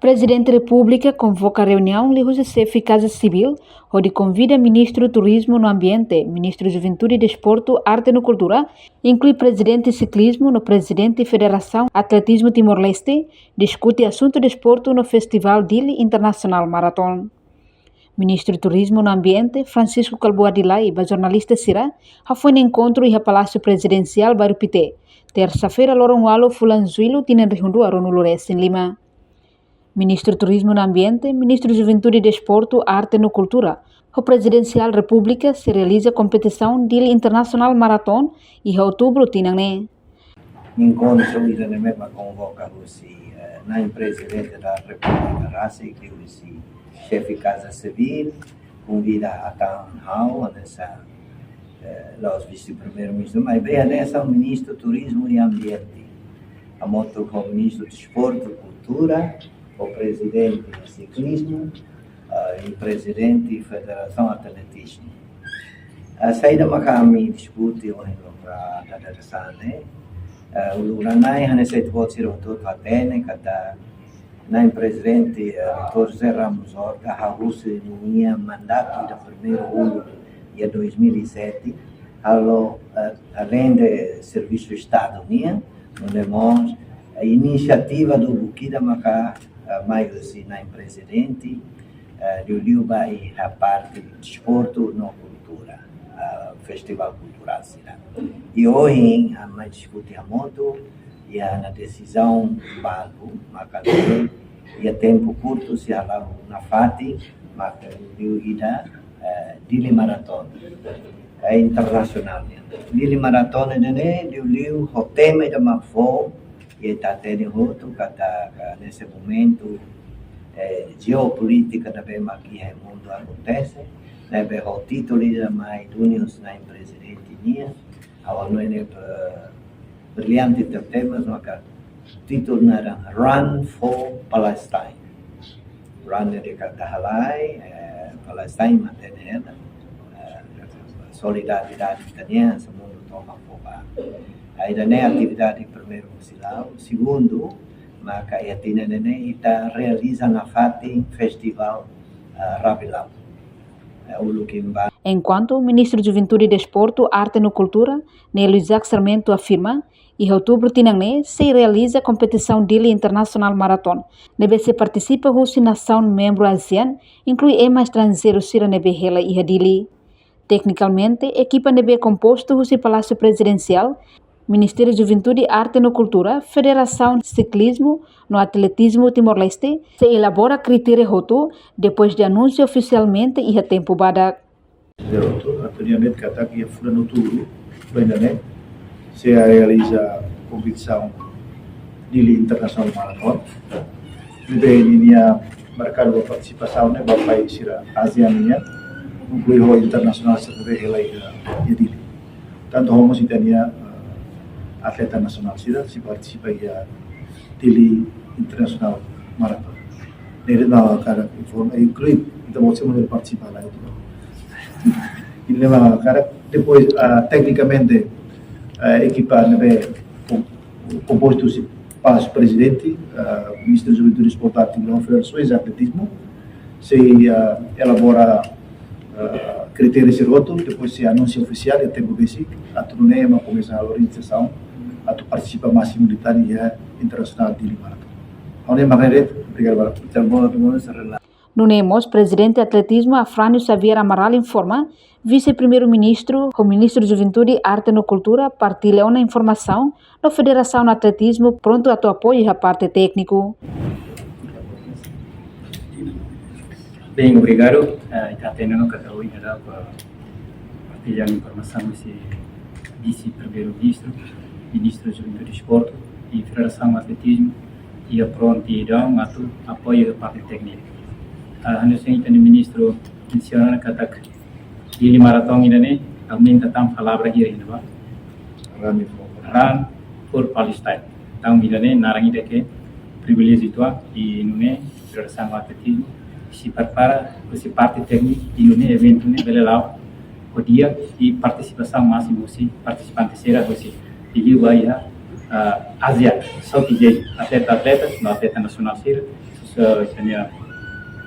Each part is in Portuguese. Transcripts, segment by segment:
Presidente da República convoca reunião de chefe Casa Civil, onde convida Ministro do Turismo no Ambiente, Ministro de Juventude e Desporto, Arte e Cultura, inclui Presidente de Ciclismo no Presidente da Federação Atletismo Timor-Leste, discute assunto de desporto no Festival Dili Internacional Marathon. Ministro do Turismo no Ambiente, Francisco Calvo Adilai, e jornalista Sira, foi no encontro e Palácio Presidencial Barupité. Terça-feira, Lorongwalo Fulanzuilo, tinha reunido a Ronulures em Lima. Ministro do Turismo no Ambiente, Ministro de Juventude e Desporto, Arte e Cultura. O Presidencial República se realiza competição de Internacional Marathon e em outubro tinha encontro e na mesma convoca na Presidente da República Rassi, que o chefe Casa Civil convida a Town Hall nessa os vice-primeiros-ministros, mas bem nessa o Ministro do Turismo e Ambiente, a moto com o Ministro do Desporto e Cultura, o Presidente do Ciclismo e o Presidente da Federação Atletismo. A saída macam discute hoje para a datação, o Luranai hanya saya buat sirotot hatene kata na Presidente Dr. José Ramos Horta harus tinha mandato da primeiro ano de 2007, além de serviço do Estado, onde a iniciativa do Bukida Macá mais assim na Presidente do Liuba e a parte do desporto na cultura, festival cultural será. E hoje a mais discute a moto e a decisão do banco, macador e a tempo curto se ela na FATI, macador ida Dili Marathon internacional. Dili Marathon né do Liu o tema da Mafo e está tendo outro kata nesse momento geopolítica da bem aqui no mundo acontece, né, bem o título da mais uniões na Presidente nia, a não é brilhante de temas, mas o título era Run for Palestine, Run de Katahalai, Palestine mantém solidariedade italiana, o mundo toma focar. Ainda nem atividade primeiro musical, segundo, maka a tina nene ita realiza na FATI Festival Rabilau. Enquanto o Ministro de Juventude e Desporto, Arte e Cultura, Luiz Jacques Sarmento, afirma em outubro tinangne se realiza a competição Dili Internacional Marathon. Nebe se participa Rússia nação membro ASEAN, inclui EMA estrangeiro Sira Nebe Hela e Dili. Tecnicamente, a equipa Nebe composto Rússia Palácio Presidencial, Ministério de Juventude, Arte e Cultura, Federação de Ciclismo no Atletismo Timor-Leste, se elabora critério roto depois de anúncio oficialmente e a tempo badak. Atualmente kata que fura no outubro, ainda se realiza a competição Dili Internacional Marathon. Bem, linha marcada a participação né, para país ASEAN inclui o internacional sebagai helai e Dili. Tanto homos itania atleta nacional se participa a Dili Internacional Marathon. Nele na cara informa inclui então você pode participar lá e leva cara depois tecnicamente a equipa nebe composto se Palácio Presidente, Ministro da Juventude e Desporto, Arte e Federações Atletismo, se elabora critérios de roto, depois se anúncio oficial e tempo basic, a turnê começa a organização, a participa máximo de Tânia Internacional de Marathon. Onde Margaret, obrigado por No Nemos, Presidente de Atletismo Afrânio Xavier Amaral informa, Vice-Primeiro-Ministro, o Ministro de Juventude, Arte e Cultura, partilha uma informação da Federação de Atletismo pronto a tu apoio a parte técnico. Bem, obrigado. Está tendo cada hoje para partilhar informação desse Vice-Primeiro-Ministro, Ministro de Juventude e Desporto e Federação de Atletismo e a prontidão a tu apoio a parte técnica. O Ministro menciona que Dili Marathon ini kami tentang palavra here ini ba Run for Palestine. Tang ini narangi deke privilege itu di nune Federação Atletismo se prepara se parte técnica di nune evento ne belelau o dia e participação máxima se participante será você di liu ya Asia só que atletas no atleta nacional ser nossa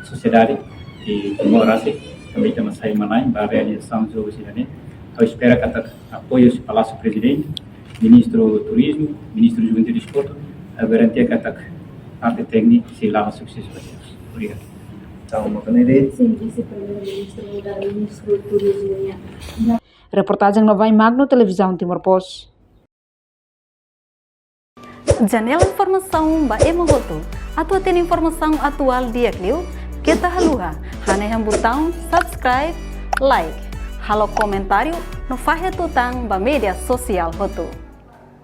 sociedade de democracia. Também temos aí manai para a realização do cidadão. Eu espero que apoie o Palácio Presidente, Ministro do Turismo, Ministro de Juventude e Desporto, a garantia que a parte técnica se leva sucesso para Deus. Obrigado. Então, uma caneta. Sim, vice-primeiro-ministro da Ministro do Turismo. Reportagem Nova Magno, Televisão Timor-Poste. Janela Informação ba Emogoto. Atua tem informação atual dia Clio. Kita haluha. Haneham botão subscribe, like. Halo comentário no Fahia Tutang ba media sosial Hoto.